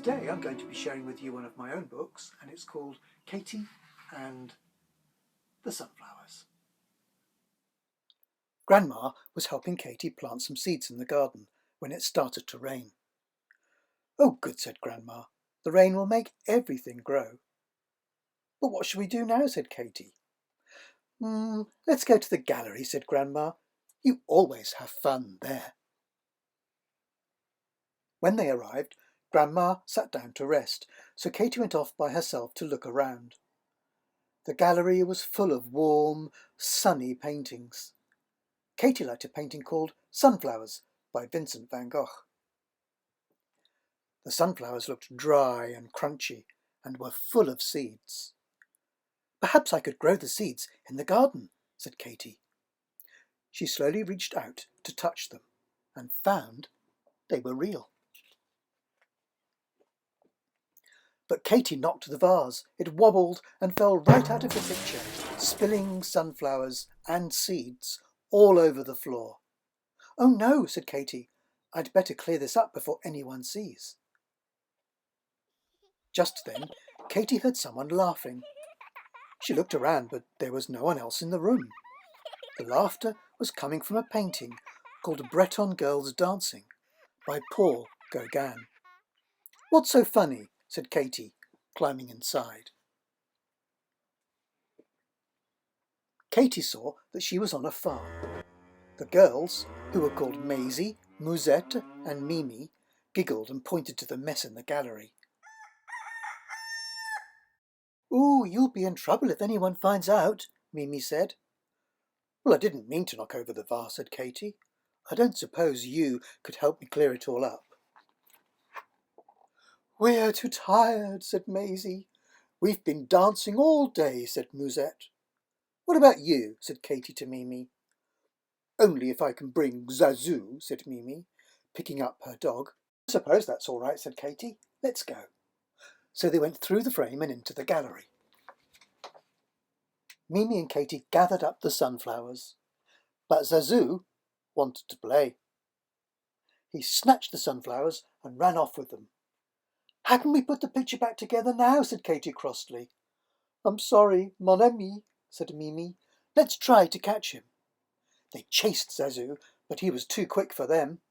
Today I'm going to be sharing with you one of my own books, and it's called Katie and the Sunflowers. Grandma was helping Katie plant some seeds in the garden when it started to rain. "Oh, good," said Grandma. "The rain will make everything grow." "But what shall we do now?" said Katie. Let's go to the gallery," said Grandma. "You always have fun there." When they arrived, Grandma sat down to rest, so Katie went off by herself to look around. The gallery was full of warm, sunny paintings. Katie liked a painting called Sunflowers by Vincent van Gogh. The sunflowers looked dry and crunchy and were full of seeds. "Perhaps I could grow the seeds in the garden," said Katie. She slowly reached out to touch them and found they were real. But Katie knocked the vase. It wobbled and fell right out of the picture, spilling sunflowers and seeds all over the floor. "Oh no," said Katie. "I'd better clear this up before anyone sees." Just then, Katie heard someone laughing. She looked around, but there was no one else in the room. The laughter was coming from a painting called Breton Girls Dancing by Paul Gauguin. "What's so funny?" said Katie, climbing inside. Katie saw that she was on a farm. The girls, who were called Maisie, Musette, and Mimi, giggled and pointed to the mess in the gallery. "Ooh, you'll be in trouble if anyone finds out," Mimi said. "Well, I didn't mean to knock over the vase," said Katie. "I don't suppose you could help me clear it all up." "We're too tired," said Maisie. "We've been dancing all day," said Musette. "What about you?" said Katie to Mimi. "Only if I can bring Zazu," said Mimi, picking up her dog. "I suppose that's all right," said Katie. "Let's go." So they went through the frame and into the gallery. Mimi and Katie gathered up the sunflowers, but Zazu wanted to play. He snatched the sunflowers and ran off with them. "How can we put the picture back together now?" said Katie crossly. "I'm sorry, mon ami," said Mimi. "Let's try to catch him." They chased Zazu, but he was too quick for them.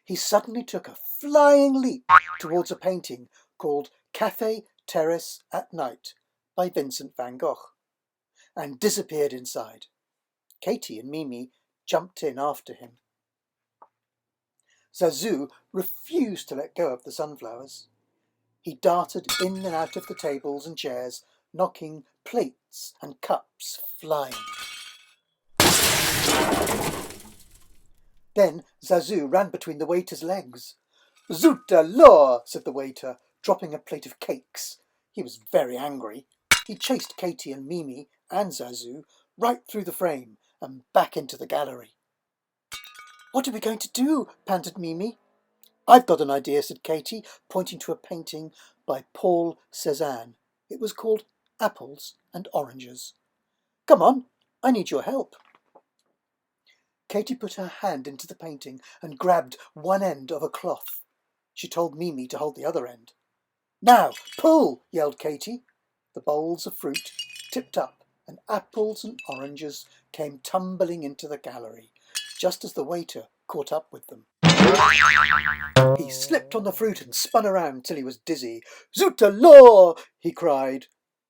He suddenly took a flying leap towards a painting called Café Terrace at Night by Vincent van Gogh and disappeared inside. Katie and Mimi jumped in after him. Zazu refused to let go of the sunflowers. He darted in and out of the tables and chairs, knocking plates and cups flying. Then Zazu ran between the waiter's legs. "Zut alors," said the waiter, dropping a plate of cakes. He was very angry. He chased Katie and Mimi and Zazu right through the frame and back into the gallery. "What are we going to do?" panted Mimi. "I've got an idea," said Katie, pointing to a painting by Paul Cézanne. It was called Apples and Oranges. "Come on, I need your help." Katie put her hand into the painting and grabbed one end of a cloth. She told Mimi to hold the other end. "Now, pull!" yelled Katie. The bowls of fruit tipped up, and apples and oranges came tumbling into the gallery, just as the waiter caught up with them. He slipped on the fruit and spun around till he was dizzy. "Zut alors!" he cried.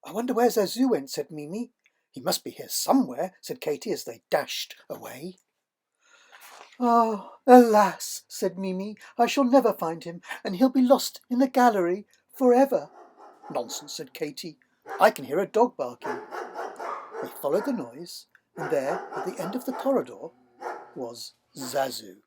"I wonder where Zazu went," said Mimi. "He must be here somewhere," said Katie as they dashed away. "Oh, alas," said Mimi, "I shall never find him, and he'll be lost in the gallery forever." "Nonsense," said Katie. "I can hear a dog barking." They followed the noise, and there, at the end of the corridor, was Zazu.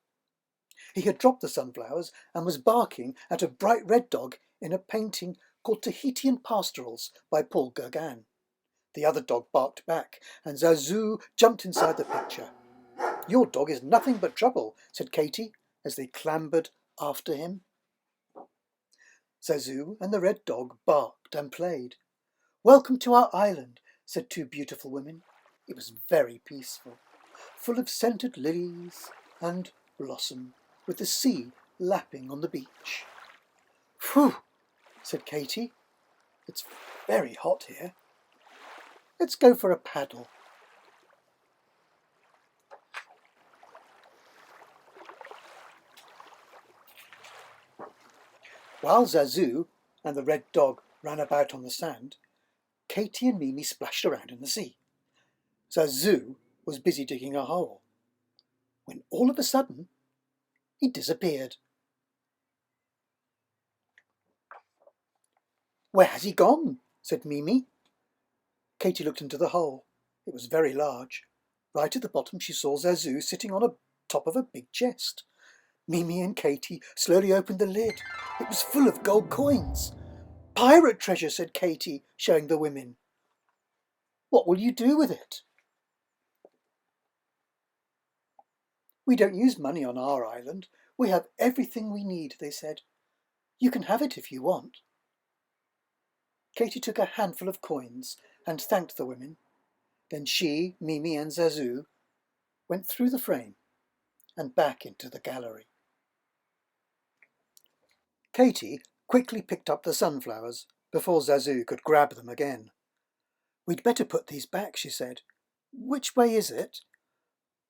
He had dropped the sunflowers and was barking at a bright red dog in a painting called Tahitian Pastorals by Paul Gauguin. The other dog barked back, and Zazu jumped inside the picture. "Your dog is nothing but trouble," said Katie, as they clambered after him. Zazu and the red dog barked and played. "Welcome to our island," said two beautiful women. It was very peaceful, full of scented lilies and blossom, with the sea lapping on the beach. "Phew!" said Katy. It's very hot here. Let's go for a paddle. While Zazu and the red dog ran about on the sand, Katy and Mimi splashed around in the sea. Zazu was busy digging a hole, when all of a sudden he disappeared. "Where has he gone?" said Mimi. Katy looked into the hole. It was very large. Right at the bottom she saw Zazu sitting on the top of a big chest. Mimi and Katy slowly opened the lid. It was full of gold coins. "Pirate treasure," said Katy, showing the women. "What will you do with it?" "We don't use money on our island. We have everything we need," they said. "You can have it if you want." Katy took a handful of coins and thanked the women. Then she, Mimi and Zazu went through the frame and back into the gallery. Katy quickly picked up the sunflowers before Zazu could grab them again. "We'd better put these back," she said. "Which way is it?"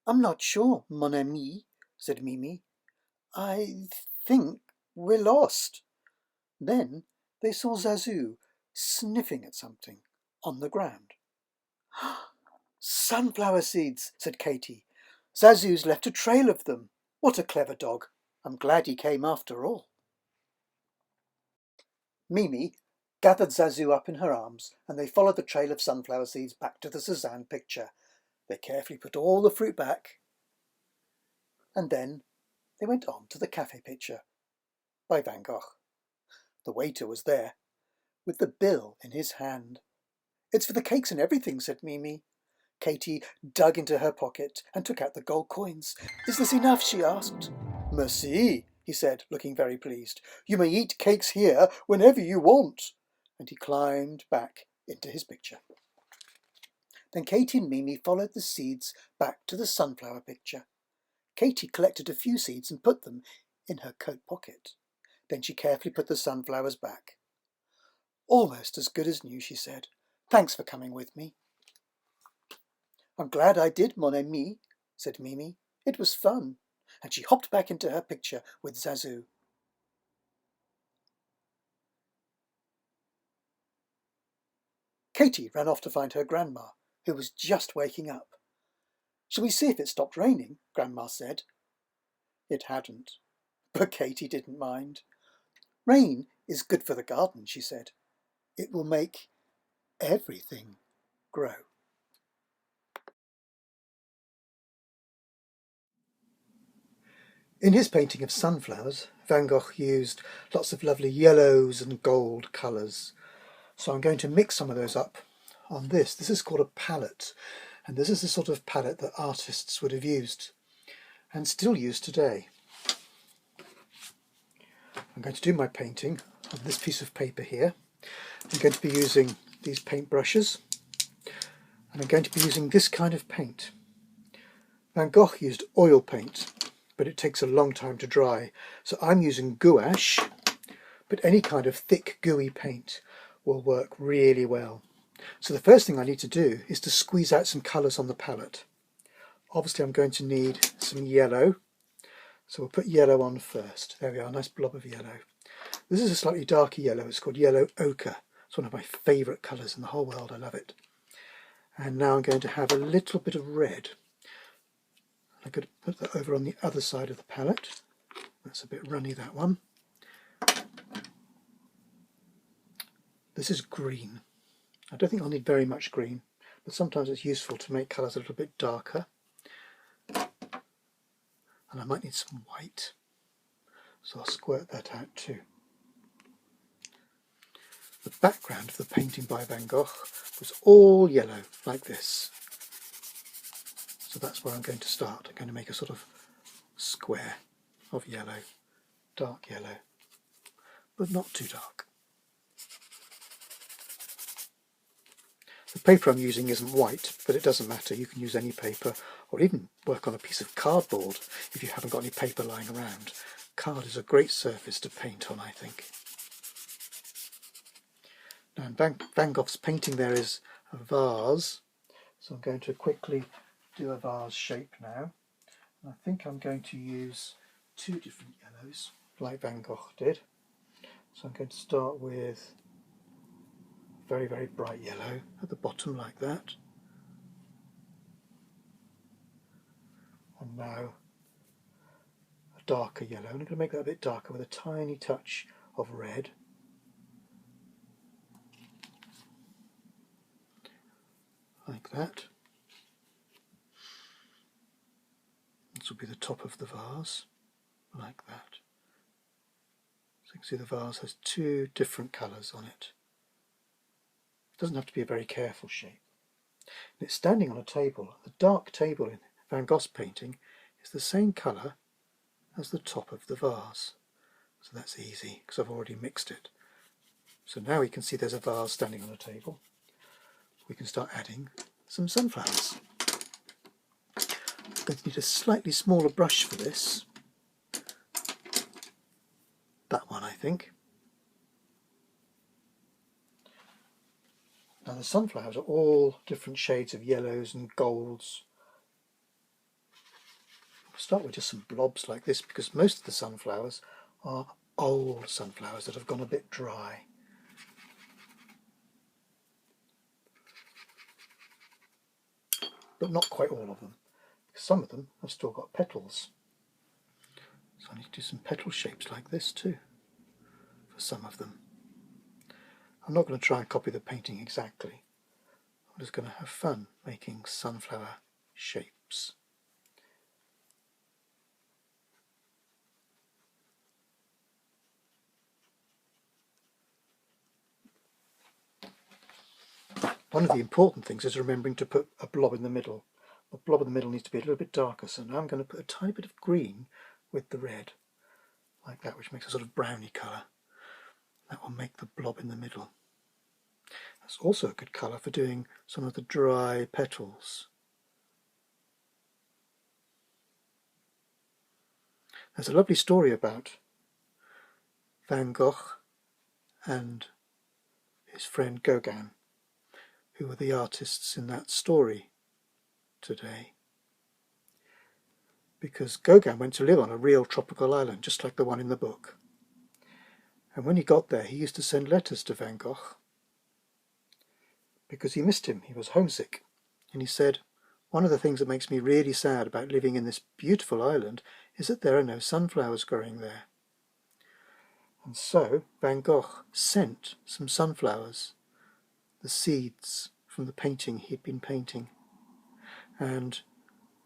"I'm not sure, mon ami," said Mimi. "I think we're lost." Then they saw Zazu sniffing at something on the ground. "Sunflower seeds," said Katy. "Zazu's left a trail of them. What a clever dog. I'm glad he came after all." Mimi gathered Zazu up in her arms, and they followed the trail of sunflower seeds back to the Cézanne picture. They carefully put all the fruit back, and then they went on to the cafe picture by Van Gogh. The waiter was there, with the bill in his hand. "It's for the cakes and everything," said Mimi. Katy dug into her pocket and took out the gold coins. "Is this enough?" she asked. "Merci," he said, looking very pleased. "You may eat cakes here whenever you want." And he climbed back into his picture. Then Katy and Mimi followed the seeds back to the sunflower picture. Katy collected a few seeds and put them in her coat pocket. Then she carefully put the sunflowers back. "Almost as good as new," she said. "Thanks for coming with me." "I'm glad I did, mon ami," said Mimi. "It was fun." And she hopped back into her picture with Zazu. Katy ran off to find her grandma, who was just waking up. "Shall we see if it stopped raining?" Grandma said. It hadn't, but Katy didn't mind. "Rain is good for the garden," she said. "It will make everything grow." In his painting of sunflowers, Van Gogh used lots of lovely yellows and gold colours. So I'm going to mix some of those up on this. This is called a palette, and this is the sort of palette that artists would have used and still use today. I'm going to do my painting on this piece of paper here. I'm going to be using these paint brushes, and I'm going to be using this kind of paint. Van Gogh used oil paint, but it takes a long time to dry, so I'm using gouache, but any kind of thick gooey paint will work really well. So the first thing I need to do is to squeeze out some colours on the palette. Obviously I'm going to need some yellow, so we'll put yellow on first. There we are, a nice blob of yellow. This is a slightly darker yellow, it's called yellow ochre. It's one of my favourite colours in the whole world, I love it. And now I'm going to have a little bit of red. I'm going to put that over on the other side of the palette. That's a bit runny, that one. This is green. I don't think I'll need very much green, but sometimes it's useful to make colours a little bit darker. And I might need some white, so I'll squirt that out too. The background of the painting by Van Gogh was all yellow, like this. So that's where I'm going to start. I'm going to make a sort of square of yellow, dark yellow, but not too dark. The paper I'm using isn't white, but it doesn't matter. You can use any paper, or even work on a piece of cardboard if you haven't got any paper lying around. Card is a great surface to paint on, I think. And Van Gogh's painting there is a vase, so I'm going to quickly do a vase shape now. And I think I'm going to use two different yellows, like Van Gogh did. So I'm going to start with very, very bright yellow at the bottom like that. And now a darker yellow. And I'm going to make that a bit darker with a tiny touch of red. Like that. This will be the top of the vase, like that. So you can see the vase has two different colours on it. It doesn't have to be a very careful shape. And it's standing on a table. The dark table in Van Gogh's painting is the same colour as the top of the vase. So that's easy because I've already mixed it. So now we can see there's a vase standing on a table. We can start adding some sunflowers. I'm going to need a slightly smaller brush for this. That one, I think. Now the sunflowers are all different shades of yellows and golds. We'll start with just some blobs like this because most of the sunflowers are old sunflowers that have gone a bit dry. But not quite all of them. Some of them have still got petals. So I need to do some petal shapes like this too for some of them. I'm not going to try and copy the painting exactly. I'm just going to have fun making sunflower shapes. One of the important things is remembering to put a blob in the middle. The blob in the middle needs to be a little bit darker, so now I'm going to put a tiny bit of green with the red, like that, which makes a sort of browny colour. That will make the blob in the middle. That's also a good colour for doing some of the dry petals. There's a lovely story about Van Gogh and his friend Gauguin, who were the artists in that story today. Because Gauguin went to live on a real tropical island, just like the one in the book. And when he got there, he used to send letters to Van Gogh because he missed him. He was homesick. And he said, "One of the things that makes me really sad about living in this beautiful island is that there are no sunflowers growing there." And so Van Gogh sent some sunflowers, the seeds from the painting he'd been painting. And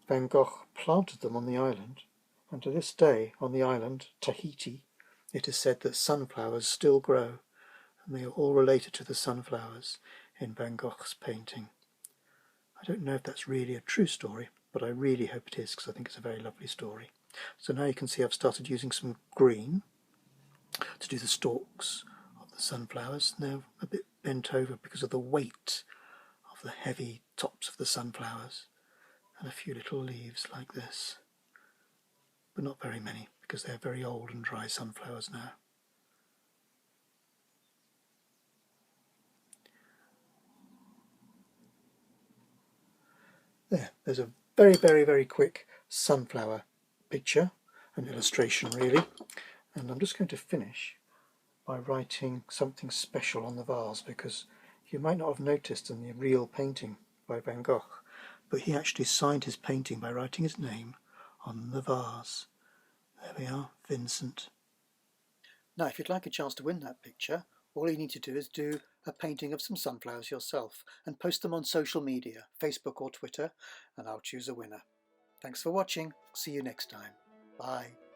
Van Gogh planted them on the island. And to this day, on the island, Tahiti, it is said that sunflowers still grow, and they are all related to the sunflowers in Van Gogh's painting. I don't know if that's really a true story, but I really hope it is because I think it's a very lovely story. So now you can see I've started using some green to do the stalks of the sunflowers. They're a bit bent over because of the weight of the heavy tops of the sunflowers, and a few little leaves like this, but not very many because they're very old and dry sunflowers now. There's a very, very, very quick sunflower picture, an illustration really, and I'm just going to finish by writing something special on the vase because you might not have noticed in the real painting by Van Gogh, but he actually signed his painting by writing his name on the vase. There we are, Vincent. Now if you'd like a chance to win that picture, all you need to do is do a painting of some sunflowers yourself and post them on social media, Facebook or Twitter, and I'll choose a winner. Thanks for watching. See you next time. Bye.